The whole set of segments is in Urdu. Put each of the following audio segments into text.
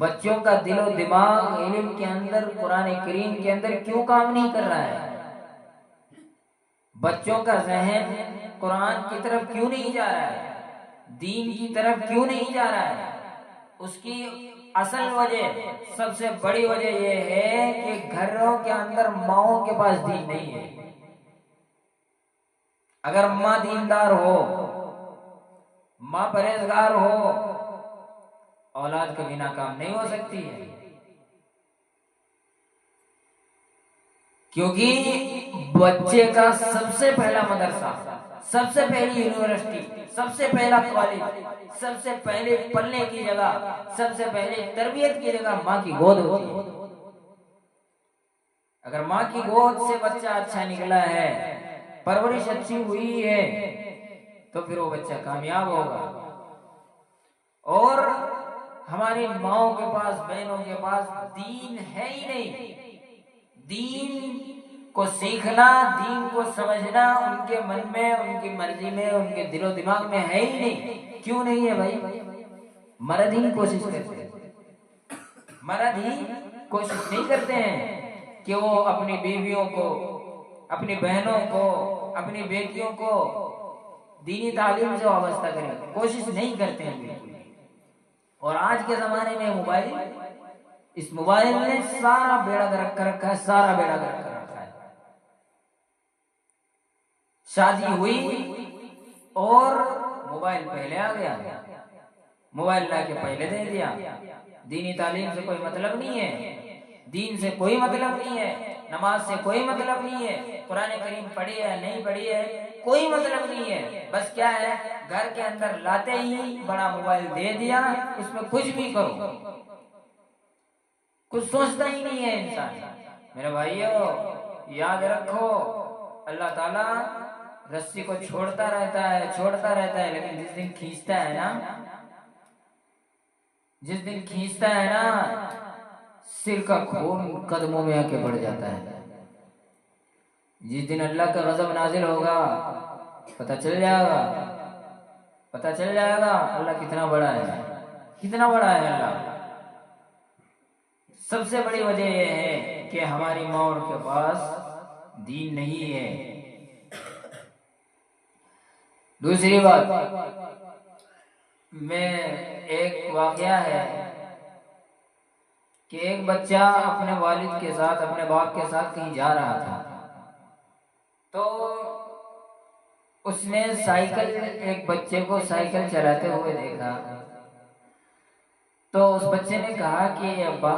بچوں کا دل و دماغ علم کے اندر، قرآن کریم کے اندر کیوں کام نہیں کر رہا ہے؟ بچوں کا ذہن قرآن کی طرف کیوں نہیں جا رہا ہے؟ دین کی طرف کیوں نہیں جا رہا ہے؟ اس کی اصل وجہ، سب سے بڑی وجہ یہ ہے کہ گھروں کے اندر ماؤں کے پاس دین نہیں ہے۔ اگر ماں دیندار ہو، ماں پرہیزگار ہو، اولاد کبھی ناکام نہیں ہو سکتی ہے، کیونکہ بچے کا سب سے پہلا مدرسہ، سب سے پہلی یونیورسٹی، سب سے پہلا کالج، سب سے پہلے پلنے کی جگہ، سب سے پہلے تربیت کی جگہ ماں کی گود ہوتی ہے۔ اگر ماں کی گود سے بچہ اچھا نکلا ہے، پرورش اچھی ہوئی ہے، تو پھر وہ بچہ کامیاب ہوگا۔ اور ہماری ماؤں کے پاس، بہنوں کے پاس دین ہے ہی نہیں۔ دین کو سیکھنا، دین کو سمجھنا ان کے من میں، ان کی مرضی میں، ان کے دل و دماغ میں ہے ہی نہیں۔ کیوں نہیں ہے بھائی؟ مرد ہی کوشش کرتے ہیں، مرد ہی کوشش نہیں کرتے ہیں کہ وہ اپنی بیویوں کو، اپنی بہنوں کو، اپنی بیٹیوں کو دینی تعلیم سے وابستہ کریں، کوشش نہیں کرتے ہیں بالکل۔ اور آج کے زمانے میں موبائل، اس موبائل نے سارا بیڑا گرک کر رکھا ہے، سارا بیڑا گرک کر رکھا ہے۔ شادی ہوئی اور موبائل پہلے آ گیا، موبائل لا کے پہلے دے دیا۔ دینی تعلیم سے کوئی مطلب نہیں ہے، دین سے کوئی مطلب نہیں ہے، نماز سے کوئی مطلب نہیں ہے، قرآن کریم پڑھی ہے نہیں پڑھی ہے کوئی مطلب نہیں ہے۔ بس کیا ہے، گھر کے اندر لاتے ہی بڑا موبائل دے دیا، اس میں کچھ بھی کرو، کچھ سوچتا ہی نہیں ہے انسان۔ میرے بھائیو یاد رکھو، اللہ تعالیٰ رسی کو چھوڑتا رہتا ہے، چھوڑتا رہتا ہے، لیکن جس دن کھینچتا ہے نا، جس دن کھینچتا ہے نا، سر کا خون قدموں میں آ کے بڑھ جاتا ہے۔ جس دن اللہ کا غضب نازل ہوگا، پتہ چل جائے گا، پتہ چل جائے گا اللہ کتنا بڑا ہے، کتنا بڑا ہے اللہ۔ سب سے بڑی وجہ یہ ہے کہ ہماری ماں کے پاس دین نہیں ہے۔ دوسری بات میں ایک واقعہ ہے کہ ایک بچہ اپنے والد کے ساتھ، اپنے باپ کے ساتھ کہیں جا رہا تھا، تو اس نے سائیکل، ایک بچے کو سائیکل چلاتے ہوئے دیکھا، تو اس بچے نے کہا کہ ابا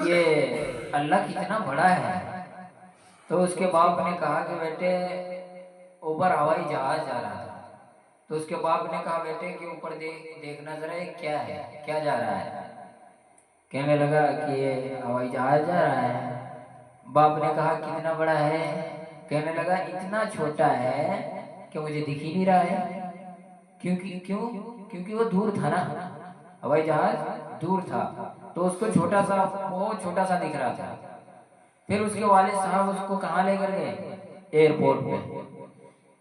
یہ اللہ کتنا بڑا ہے۔ تو اس کے باپ نے کہا کہ بیٹے اوپر ہوائی جہاز جا رہا تھا۔ تو اس کے باپ نے کہا بیٹے کہ اوپر دیکھنا ذرا یہ کیا ہے، کیا جا رہا ہے؟ کہنے لگا کہ یہ ہوائی جہاز جا رہا ہے۔ باپ نے کہا کتنا بڑا ہے؟ کہنے لگا اتنا چھوٹا ہے کہ مجھے دکھ ہی نہیں رہا ہے۔ کیونکہ وہ دور تھا نا، ہوائی جہاز دور تھا، تو اس کو چھوٹا سا، بہت چھوٹا سا دکھ رہا تھا۔ پھر اس کے والد صاحب اس کو کہاں لے کر گئے؟ ایئرپورٹ پہ،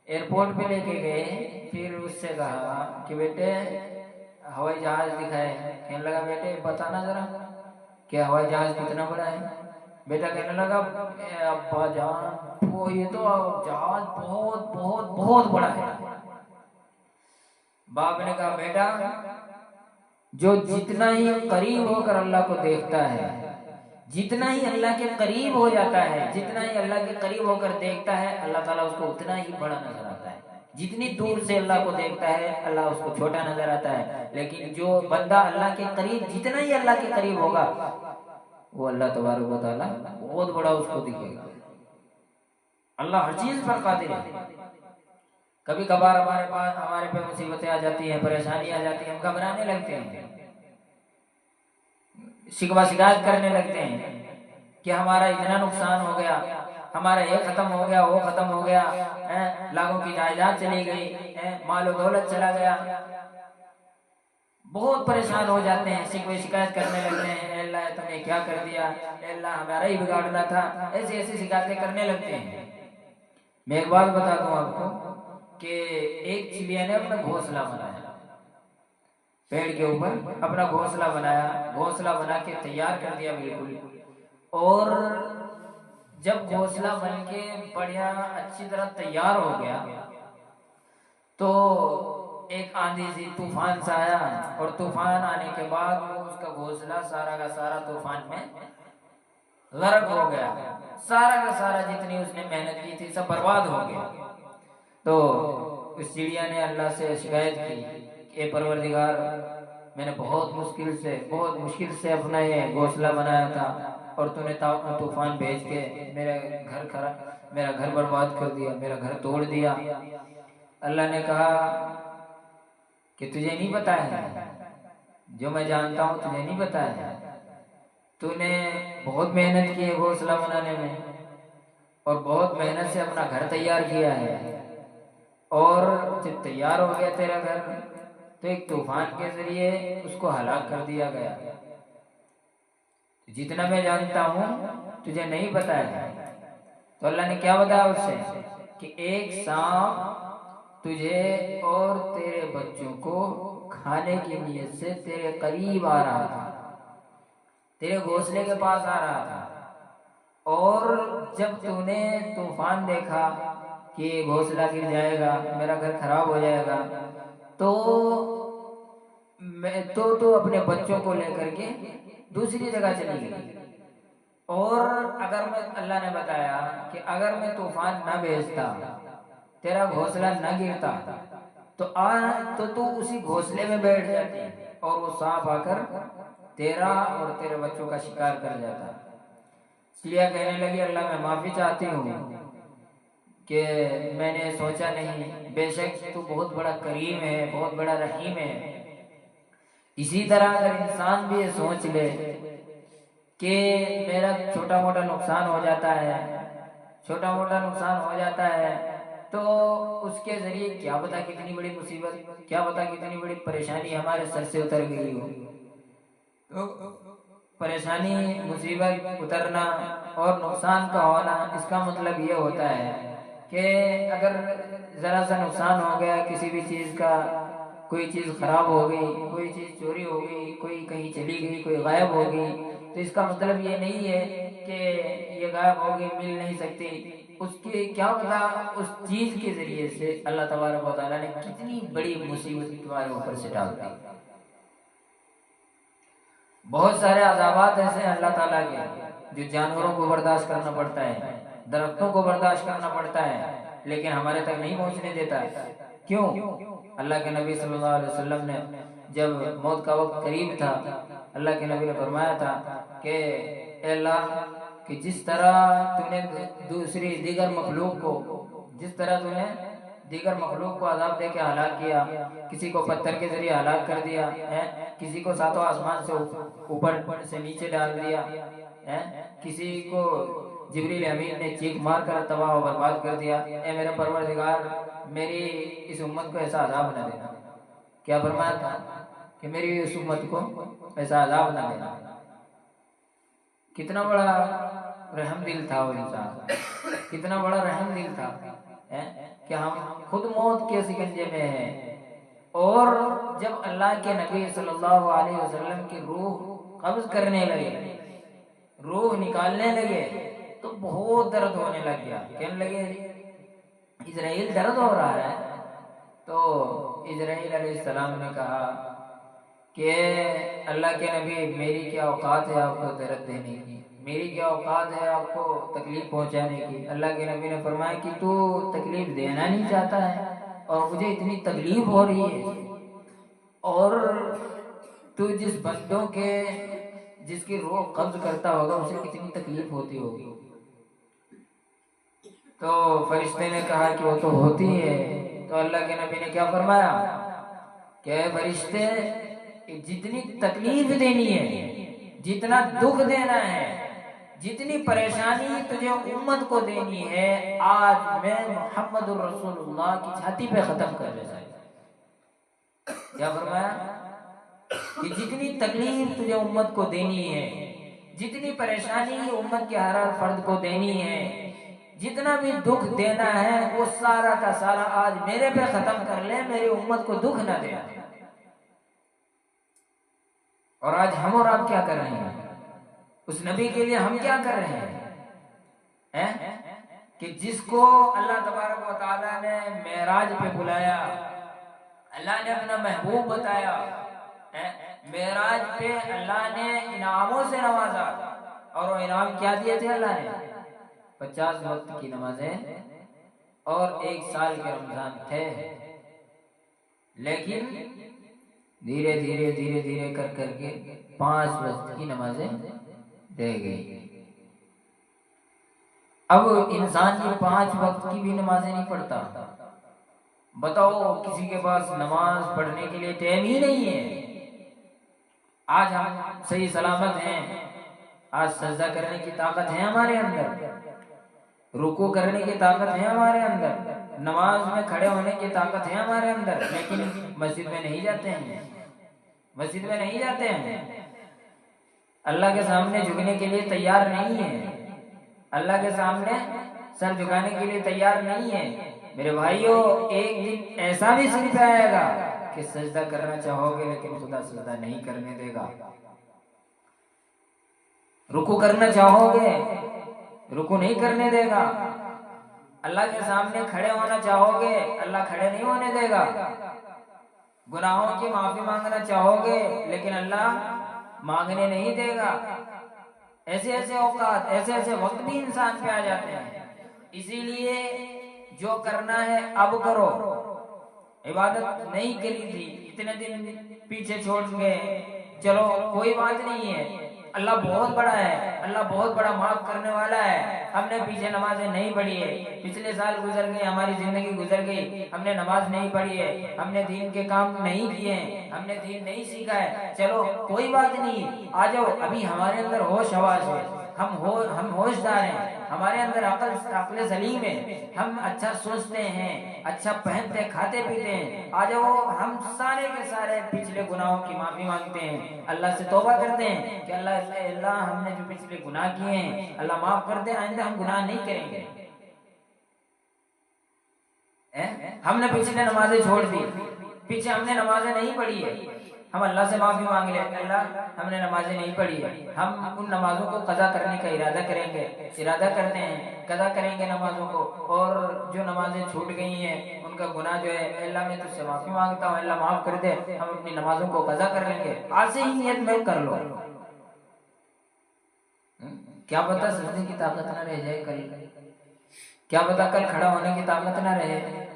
ایئرپورٹ پہ لے کے گئے۔ پھر اس سے کہا کہ بیٹے ہوائی جہاز دکھائے۔ کہنے لگا بیٹے بتانا ذرا کہ ہوائی جہاز کتنا بڑا ہے؟ بیٹا کہنے لگا ابا جان وہ یہ تو جہاز بہت بہت بہت بڑا ہے۔ باپ نے کہا بیٹا جو جتنا ہی قریب ہو کر اللہ کو دیکھتا ہے، جتنا ہی اللہ کے قریب ہو جاتا ہے، جتنا ہی اللہ کے قریب ہو کر دیکھتا ہے، اللہ تعالیٰ اس کو اتنا ہی بڑا نظر آتا ہے۔ جتنی دور سے اللہ کو دیکھتا ہے، اللہ اس کو چھوٹا نظر آتا ہے، لیکن جو بندہ اللہ کے قریب، جتنا ہی اللہ کے قریب ہوگا، وہ اللہ تبارک و تعالیٰ بہت بڑا اس کو دکھے گا۔ اللہ ہر چیز پر قادر ہے۔ کبھی کبھار ہمارے پہ مصیبتیں آ جاتی ہیں، پریشانی آ جاتی ہیں، ہم گھبرانے لگتے ہیں، شکوہ شکایت کرنے لگتے ہیں کہ ہمارا اتنا نقصان ہو گیا، ہمارا یہ ختم ہو گیا، وہ ختم ہو گیا، لاکھوں کی جائیداد چلی گئی، مال و دولت چلا گیا۔ بہت پریشان ہو جاتے ہیں، شکوہ شکایت کرنے لگتے ہیں، اے اللہ تم نے کیا کر دیا، اے اللہ ہمارا ہی بگاڑنا تھا، ایسی ایسی شکایتیں کرنے لگتے ہیں۔ میں ایک بات بتا دوں آپ کو کہ ایک چڑیا نے اپنا گھونسلہ بنایا، پیڑ کے اوپر اپنا گھونسلہ بنایا، گھونسلہ بنا کے تیار کر دیا بالکل. اور جب گھونسلہ بن کے بڑھیا اچھی طرح تیار ہو گیا تو ایک آندھی سی طوفان سا آیا، اور طوفان آنے کے بعد وہ اس کا گھونسلہ سارا کا سارا طوفان میں غرق ہو گیا. سارا کا سارا جتنی اس نے محنت کی تھی سب برباد ہو گیا. تو اس چڑیا نے اللہ سے شکایت کی کہ اے پروردگار، میں نے بہت مشکل سے اپنا یہ گھونسلہ بنایا تھا، اور تو نے طوفان بھیج کے میرا گھر برباد کر دیا، میرا گھر توڑ دیا. اللہ نے کہا کہ تجھے نہیں پتا ہے، جو میں جانتا ہوں تجھے نہیں پتا ہے. تو نے بہت محنت کی ہے گھونسلہ بنانے میں، اور بہت محنت سے اپنا گھر تیار کیا ہے، اور جب تیار ہو گیا تیرا گھر تو ایک طوفان کے ذریعے اس کو ہلاک کر دیا گیا. جتنا میں جانتا ہوں تجھے نہیں پتا ہے. تو اللہ نے کیا بتایا اس سے کہ ایک سانپ تجھے اور تیرے بچوں کو کھانے کی نیت سے تیرے قریب آ رہا تھا، تیرے گھونسلے کے پاس آ رہا تھا. اور جب تو نے طوفان دیکھا کہ گھونسلہ گر جائے گا، میرا گھر خراب ہو جائے گا، تو اپنے بچوں کو لے کر کے دوسری جگہ چلی گئی. اور اللہ نے بتایا کہ اگر میں طوفان نہ بھیجتا، تیرا گھونسلہ نہ گرتا، تو اسی گھونسلے میں بیٹھ جاتی، اور وہ سانپ آ کر تیرا اور تیرے بچوں کا شکار کر جاتا. چڑیا کہنے لگی اللہ میں معافی چاہتی ہوں کہ میں نے سوچا نہیں، بے شک تو بہت بڑا کریم ہے، بہت بڑا رحیم ہے. اسی طرح اگر انسان بھی یہ سوچ لے کہ میرا چھوٹا موٹا نقصان ہو جاتا ہے تو اس کے ذریعے کیا پتا کتنی بڑی مصیبت، کیا پتا کتنی بڑی پریشانی ہمارے سر سے اتر گئی ہو. تو پریشانی، مصیبت اترنا اور نقصان کا ہونا، اس کا مطلب یہ ہوتا ہے کہ اگر ذرا سا نقصان ہو گیا کسی بھی چیز کا، کوئی چیز خراب ہو گئی، کوئی چیز چوری ہو گئی، کوئی کہیں چلی گئی، کوئی غائب ہو گئی، تو اس کا مطلب یہ نہیں ہے کہ یہ غائب ہو گئی مل نہیں سکتی. اس کی کیا پتا اس چیز کے ذریعے سے اللہ تبارک و تعالیٰ نے کتنی بڑی مصیبت تمہارے اوپر سے ڈال دی. بہت سارے عذابات ایسے ہیں اللہ تعالیٰ کے جو جانوروں کو برداشت کرنا پڑتا ہے، درختوں کو برداشت کرنا پڑتا ہے، لیکن ہمارے تک نہیں پہنچنے دیتا. کیوں؟ اللہ کے نبی صلی اللہ علیہ وسلم نے جب موت کا وقت قریب تھا، اللہ کے نبی نے فرمایا تھا کہ اے اللہ، کہ جس طرح تو نے دیگر مخلوق کو عذاب دے کے ہلاک کیا، کسی کو پتھر کے ذریعے ہلاک کر دیا، کسی کو ساتوں آسمان سے اوپر سے نیچے ڈال دیا، کسی کو جبریل امین نے چیخ مار کر تباہ و برباد کر دیا. اے میرے پروردگار، میری اس امت کو ایسا عذاب نہ دینا. کیا فرمایا تھا کہ میری اس امت کو ایسا عذاب نہ دینا. کتنا بڑا رحم دل تھا وہ انسان، کتنا بڑا رحم دل تھا کہ ہم خود موت کے سکنجے میں ہیں. اور جب اللہ کے نبی صلی اللہ علیہ وسلم کی روح قبض کرنے لگے، روح نکالنے لگے، تو بہت درد ہونے لگ گیا. کہنے لگے اسرائیل درد ہو رہا ہے. تو اسرائیل علیہ السلام نے کہا کہ اللہ کے نبی، میری کیا اوقات ہے آپ کو درد دینے کی، میری کیا اوقات ہے آپ کو تکلیف پہنچانے کی. اللہ کے نبی نے فرمایا کہ تو تکلیف دینا نہیں چاہتا ہے، اور مجھے اتنی تکلیف ہو رہی ہے، اور تو جس کی روح قبض کرتا ہوگا اسے کتنی تکلیف ہوتی ہوگی. تو فرشتے نے کہا کہ وہ تو ہوتی ہے. تو اللہ کے نبی نے کیا فرمایا کہ فرشتے، جتنی تکلیف دینی ہے، جتنا دکھ دینا ہے، جتنی پریشانی تجھے امت کو دینی ہے، آج میں محمد الرسول اللہ کی چھاتی پہ ختم کر دیتا ہے. کیا فرمایا کہ جتنی تکلیف تجھے امت کو دینی ہے، جتنی پریشانی امت کے ہر فرد کو دینی ہے، جتنا بھی دکھ دینا ہے، وہ سارا کا سارا آج میرے پہ ختم کر لے، میری امت کو دکھ نہ دینا. اور آج ہم اور آپ کیا کر رہے ہیں؟ اس نبی کے لیے ہم کیا کر رہے ہیں کہ جس کو اللہ تبارک و تعالیٰ نے معراج پہ بلایا، اللہ نے اپنا محبوب بتایا، معراج پہ اللہ نے انعاموں سے نوازا، اور وہ انعام کیا دیے تھے؟ اللہ نے 50 وقت کی نمازیں اور 1 سال کے رمضان تھے، لیکن دھیرے دھیرے دھیرے دھیرے کر کر کے 5 وقت کی نمازیں دے گئی۔ اب انسان یہ 5 وقت کی بھی نمازیں نہیں پڑھتا۔ بتاؤ، کسی کے پاس نماز پڑھنے کے لیے ٹائم ہی نہیں ہے۔ آج ہم صحیح سلامت ہیں، آج سجدہ کرنے کی طاقت ہے ہمارے اندر، رکوع کرنے کی طاقت ہے ہمارے اندر، نماز میں کھڑے ہونے کی طاقت ہے ہمارے اندر، لیکن مسجد میں نہیں جاتے ہیں، مسجد میں نہیں جاتے ہیں، اللہ کے سامنے جھکنے کے لیے تیار نہیں ہیں، اللہ کے سامنے سر جھکانے کے لیے تیار نہیں ہے۔ میرے بھائیوں، ایک دن ایسا بھی سن پہ آئے گا کہ سجدہ کرنا چاہو گے لیکن خدا سجدہ نہیں کرنے دے گا، رکوع کرنا چاہو گے رکوع نہیں کرنے دے گا، اللہ کے سامنے کھڑے ہونا چاہو گے اللہ کھڑے نہیں ہونے دے گا، گناہوں کی معافی مانگنا چاہو گے لیکن اللہ مانگنے نہیں دے گا۔ ایسے ایسے اوقات، ایسے ایسے وقت بھی انسان پہ آ جاتے ہیں۔ اسی لیے جو کرنا ہے اب کرو۔ عبادت نہیں کری تھی، اتنے دن پیچھے چھوڑ گئے، چلو کوئی بات نہیں ہے، اللہ بہت بڑا ہے، اللہ بہت بڑا معاف کرنے والا ہے۔ ہم نے پیچھے نمازیں نہیں پڑھی ہے، پچھلے سال گزر گئے، ہماری زندگی گزر گئی، ہم نے نماز نہیں پڑھی ہے، ہم نے دین کے کام نہیں کیے ہیں، ہم نے دین نہیں سیکھا ہے، چلو کوئی بات نہیں، آ جاؤ، ابھی ہمارے اندر ہوش حواس ہے، ہم ہوشدار ہیں، ہمارے اندر عقل سلیم ہے، ہم اچھا سوچتے ہیں، اچھا پہنتے کھاتے پیتے ہیں، آ جاؤ، ہم سارے کے سارے پچھلے گناہوں کی معافی مانگتے ہیں، اللہ سے توبہ کرتے ہیں کہ اللہ ہم نے جو پچھلے گناہ کیے ہیں اللہ معاف کر دے، آئندہ ہم گناہ نہیں کریں گے۔ ہم نے پچھلے نمازیں چھوڑ دی، پیچھے ہم نے نمازیں نہیں پڑھی ہے، ہم اللہ سے معافی مانگ لیں، اللہ ہم نے نمازیں نہیں پڑھی ہے، ہم ان نمازوں کو قضا کرنے کا ارادہ کریں گے، ارادہ کرتے ہیں قضا کریں گے نمازوں کو، اور جو نمازیں چھوٹ گئی ہیں ان کا گناہ جو ہے اللہ میں تجھ سے معافی مانگتا ہوں، اللہ معاف کر دے، ہم اپنی نمازوں کو قضا کر لیں گے۔ آج سے ہی نیت میں کر لو، کیا پتہ سجدے کی طاقت نہ رہ جائے کل، کیا پتہ کل کھڑا ہونے کی طاقت نہ رہے،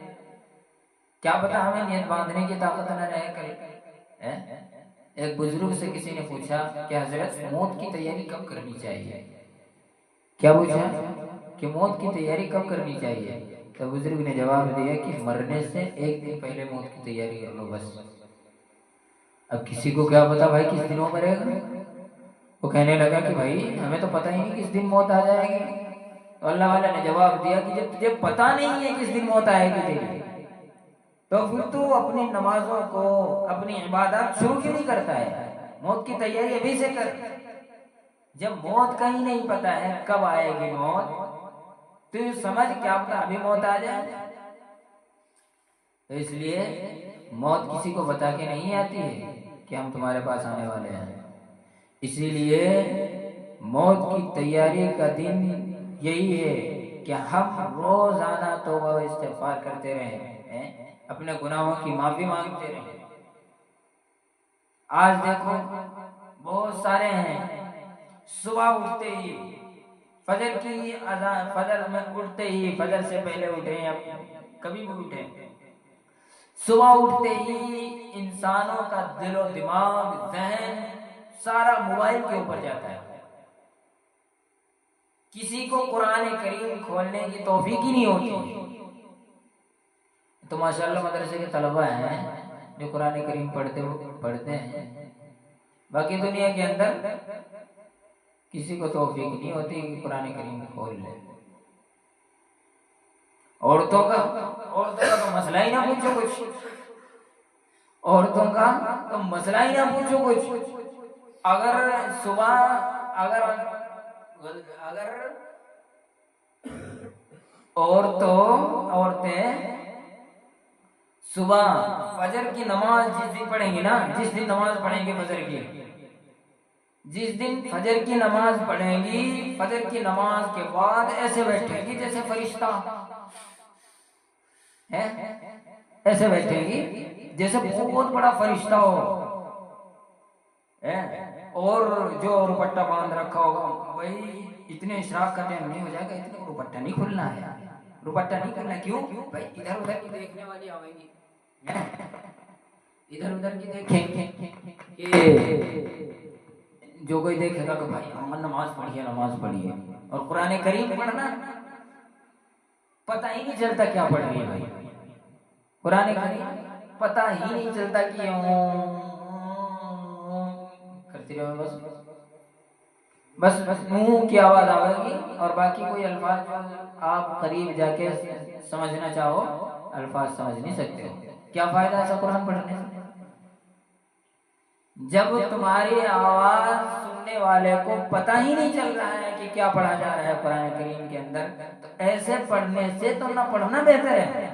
کیا پتہ ہمیں نیت باندھنے کی طاقت نہ رہے کل۔ ایک بزرگ سے کسی نے پوچھا کہ حضرت موت کی تیاری کب کرنی چاہیے؟ کیا پوچھا کہ موت کی تیاری کب کرنی چاہیے؟ تو بزرگ نے جواب دیا کہ مرنے سے 1 دن پہلے موت کی تیاری کر لو بس۔ اب کسی کو کیا پتا بھائی کس دنوں مرے گا، وہ کہنے لگا کہ بھائی ہمیں تو پتہ ہی نہیں کس دن موت آ جائے گی، تو اللہ والا نے جواب دیا کہ جب تجھے پتہ نہیں ہے کس دن موت آئے گی تیری، تو پھر تو اپنی نمازوں کو، اپنی عبادات شروع کیوں نہیں کرتا ہے؟ موت کی تیاری ابھی سے کر۔ جب موت کا ہی نہیں پتہ ہے کب آئے گی موت، تو یہ سمجھ کیا پتہ ابھی موت آ جائے۔ تو اس لیے موت کسی کو بتا کے نہیں آتی ہے کہ ہم تمہارے پاس آنے والے ہیں، اسی لیے موت کی تیاری کا دن یہی ہے کہ ہم روزانہ توبہ و استغفار کرتے رہیں، اپنے گناہوں کی معافی مانگتے رہیں۔ آج دیکھو بہت سارے ہیں، صبح اٹھتے ہی فجر کی اذان، فجر میں اٹھتے ہی، فجر سے پہلے اٹھے یا کبھی بھی اٹھے، صبح اٹھتے ہی انسانوں کا دل و دماغ، ذہن سارا موبائل کے اوپر جاتا ہے، کسی کو قرآن کریم کھولنے کی توفیق ہی نہیں ہوتی۔ تو ماشاءاللہ مدرسے کے طلبہ ہیں جو قرآن کریم پڑھتے ہیں، باقی دنیا کے اندر کسی کو توفیق نہیں ہوتی کہ قرآن کریم کھول لے۔ عورتوں کا تو مسئلہ ہی نہ پوچھو کچھ، عورتوں کا تو مسئلہ ہی نہ پوچھو کچھ۔ اگر صبح اگر عورتیں صبح فجر کی نماز جس دن پڑھیں گی نا، جس دن نماز پڑھیں گے فجر کی، جس دن فجر کی نماز پڑھیں گی، فجر کی نماز کے بعد ایسے بیٹھیں گی جیسے فرشتہ ہے، ایسے بیٹھیں گی جیسے بہت بڑا فرشتہ ہو، اور جو روپٹہ باندھ رکھا ہوگا، بھائی اتنے اشراق کا ٹائم نہیں ہو جائے گا، اتنے روپٹہ نہیں کھلنا ہے، روپٹہ نہیں کھلنا، کیوں بھائی ادھر ادھر کی دیکھنے والی آئیں گی، ادھر ادھر کی دیکھیں کہ جو کوئی دیکھے گا کہ بھائی ہم نماز پڑھیے، نماز پڑھیے، اور قرآن کریم پڑھنا پتہ ہی نہیں چلتا کیا پڑھ رہی ہے بھائی، قرآن کریم پتہ ہی نہیں چلتا کہ کرتی رہو، بس منہ کی آواز آئے گی، اور باقی کوئی الفاظ آپ قریب جا کے سمجھنا چاہو الفاظ سمجھ نہیں سکتے ہو، کیا فائدہ ایسا قرآن پڑھنے سے؟ جب تمہاری آواز سننے والے کو پتہ ہی نہیں چل رہا ہے کہ کیا پڑھا جا رہا ہے قرآن کریم کے اندر، تو ایسے پڑھنے سے تو نہ پڑھنا بہتر ہے،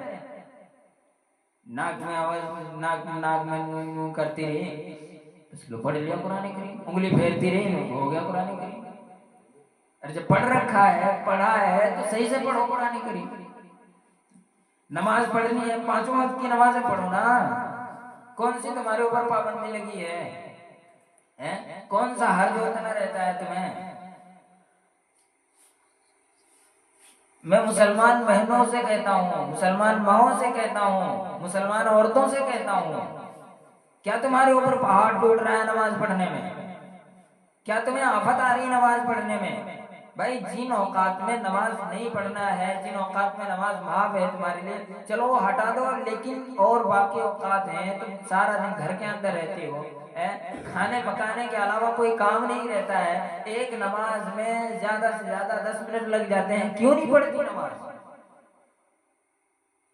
ناک میں آواز ناک میں کرتی رہی، اس لو پڑھ لیا قرآن کریم، انگلی پھیرتی رہی، ہو گیا قرآن کریم، اور جب پڑھ رکھا ہے، پڑھا ہے تو صحیح سے پڑھو قرآن کریم، نماز پڑھنی ہے 5 وقت کی نمازیں پڑھو نا، کون سی تمہارے اوپر پابندی لگی ہے؟ کون سا حرج اتنا رہتا ہے تمہیں؟ میں مسلمان بہنوں سے کہتا ہوں، مسلمان ماؤں سے کہتا ہوں، مسلمان عورتوں سے کہتا ہوں، کیا تمہارے اوپر پہاڑ ٹوٹ رہا ہے نماز پڑھنے میں؟ کیا تمہیں آفت آ رہی ہے نماز پڑھنے میں؟ بھائی جن اوقات میں نماز نہیں پڑھنا ہے، جن اوقات میں نماز معاف ہے تمہارے لیے، چلو وہ ہٹا دو، لیکن اور باقی اوقات ہیں تم سارا دن گھر کے اندر رہتے ہو، کھانے پکانے کے علاوہ کوئی کام نہیں رہتا ہے، ایک نماز میں زیادہ سے زیادہ 10 منٹ لگ جاتے ہیں، کیوں نہیں پڑھتی نماز؟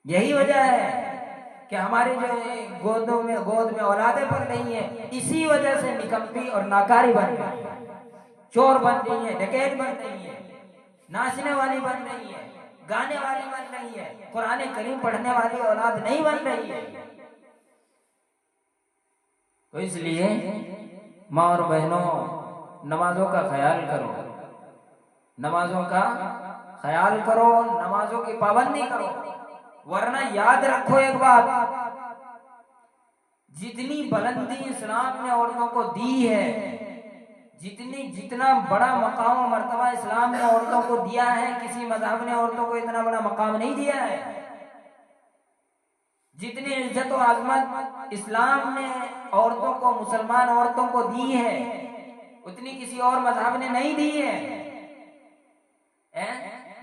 یہی وجہ ہے کہ ہماری جو گود میں اولادیں پڑھ رہی ہیں، اسی وجہ سے نکمپی اور ناکاری بن رہی ہے، چور بن رہی ہے، ڈکیت بن رہی ہے، ناچنے والی بن رہی ہے، گانے والی بن رہی ہے، قرآن کریم پڑھنے والی اولاد نہیں بن رہی ہے۔ تو اس لیے ماں اور بہنوں، نمازوں کا خیال کرو، نمازوں کا خیال کرو، نمازوں کی پابندی کرو، ورنہ یاد رکھو ایک بات، جتنی بلندی اسلام نے عورتوں کو دی ہے، جتنا بڑا مقام و مرتبہ اسلام نے عورتوں کو دیا ہے، کسی مذہب نے عورتوں کو اتنا بڑا مقام نہیں دیا ہے، جتنی عزت و عظمت اسلام نے عورتوں کو، مسلمان عورتوں کو دی ہے، اتنی کسی اور مذہب نے نہیں دی ہے۔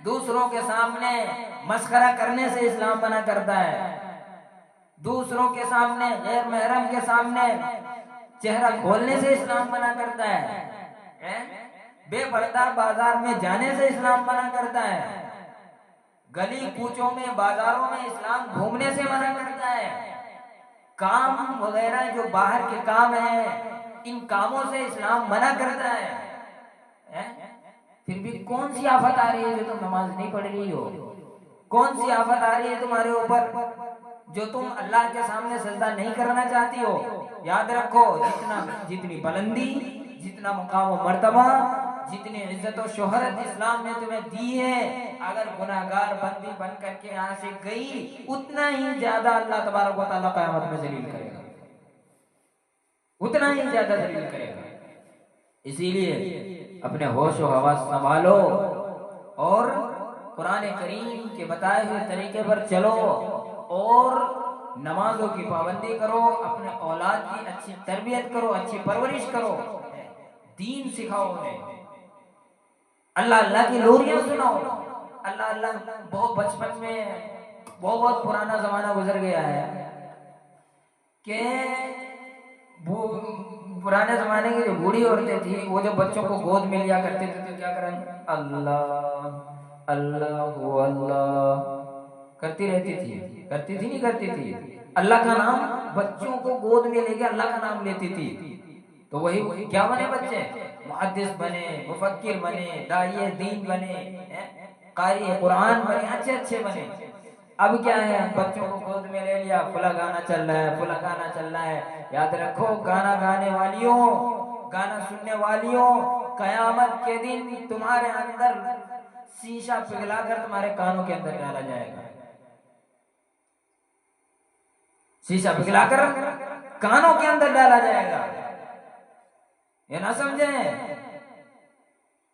دوسروں کے سامنے مسخرہ کرنے سے اسلام منع کرتا ہے، دوسروں کے سامنے، غیر محرم کے سامنے چہرہ کھولنے سے اسلام منع کرتا ہے، بے پردہ بازار میں جانے سے اسلام منع کرتا ہے، گلی کوچوں میں، بازاروں میں اسلام گھومنے سے منع کرتا ہے، کام وغیرہ جو باہر کے کام ہیں ان کاموں سے اسلام منع کرتا ہے۔ پھر بھی کون سی آفت آ رہی ہے جو تم نماز نہیں پڑھ رہی ہو؟ کون سی آفت آ رہی ہے تمہارے اوپر جو تم اللہ کے سامنے سجدہ نہیں کرنا چاہتی ہو؟ یاد رکھو، جتنی بلندی، جتنا مقام و مرتبہ، جتنی عزت و شہرت اسلام نے تمہیں دی ہے، اگر گناہگار بندی بن کر کے یہاں سے گئی، اتنا ہی زیادہ اللہ تبارک و تعالیٰ قیامت میں ذلیل کرے گا، اتنا ہی زیادہ ذلیل کرے گا۔ اسی لیے اپنے ہوش و حواس سنبھالو اور قرآن کریم کے بتائے ہوئے طریقے پر چلو، اور نمازوں کی پابندی کرو، اپنے اولاد کی اچھی تربیت کرو، اچھی پرورش کرو، دین سکھاؤ انہیں، اللہ اللہ کی لوریاں سناؤ، اللہ اللہ۔ بہت بچپن میں بہت پرانا زمانہ گزر گیا ہے کہ پرانے زمانے کی جو بوڑھی عورتیں تھیں، وہ جو بچوں کو گود میں لیا کرتے تھے تو کیا کریں، اللہ اللہ اللہ کرتی رہتی تھی، کرتی تھی نہیں کرتی تھی، اللہ کا نام، بچوں کو گود میں لے کے اللہ کا نام لیتی تھی، تو وہی کیا بنے بچے، محدث بنے، مفکر بنے، داعیہ دین بنے، قاری قرآن بنے، اچھے اچھے بنے۔ اب کیا ہے، بچوں کو گود میں لے لیا، فلاں گانا چل رہا ہے، فلاں گانا چل رہا ہے۔ یاد رکھو، گانا گانے والیوں، گانا سننے والیوں، قیامت کے دن تمہارے اندر شیشہ پگھلا کر تمہارے کانوں کے اندر ڈالا جائے گا، شیشہ پگھلا کر کانوں کے اندر ڈالا جائے گا۔ یہ نہ سمجھیں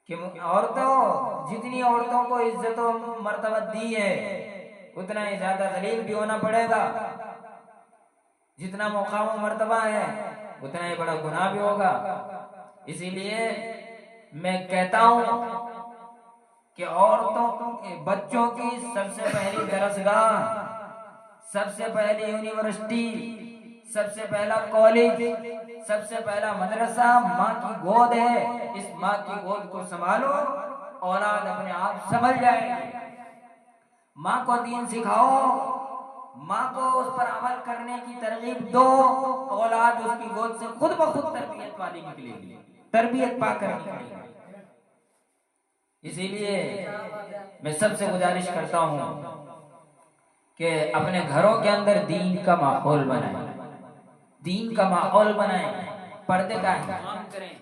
کہ عورتوں، جتنی عورتوں کو عزت و مرتبہ دی ہے اتنا ہی زیادہ ذلیل بھی ہونا پڑے گا، جتنا مقام و مرتبہ ہے اتنا ہی بڑا گناہ بھی ہوگا۔ اسی لیے میں کہتا ہوں کہ عورتوں، بچوں کی سب سے پہلی درسگاہ، سب سے پہلی یونیورسٹی، سب سے پہلا کالج، سب سے پہلا مدرسہ ماں کی گود ہے۔ اس ماں کی گود کو سنبھالو، اولاد اپنے آپ سنبھل جائے گی۔ ماں کو دین سکھاؤ، ماں کو اس پر عمل کرنے کی ترغیب دو، اولاد اس کی گود سے خود بخود تربیت والی نکلے گی، تربیت پا کر نکلے گی۔ اسی لیے میں سب سے گزارش کرتا ہوں کہ اپنے گھروں کے اندر دین کا ماحول بنائیں، دین کا ماحول بنائیں، پردے کا اہتمام کریں۔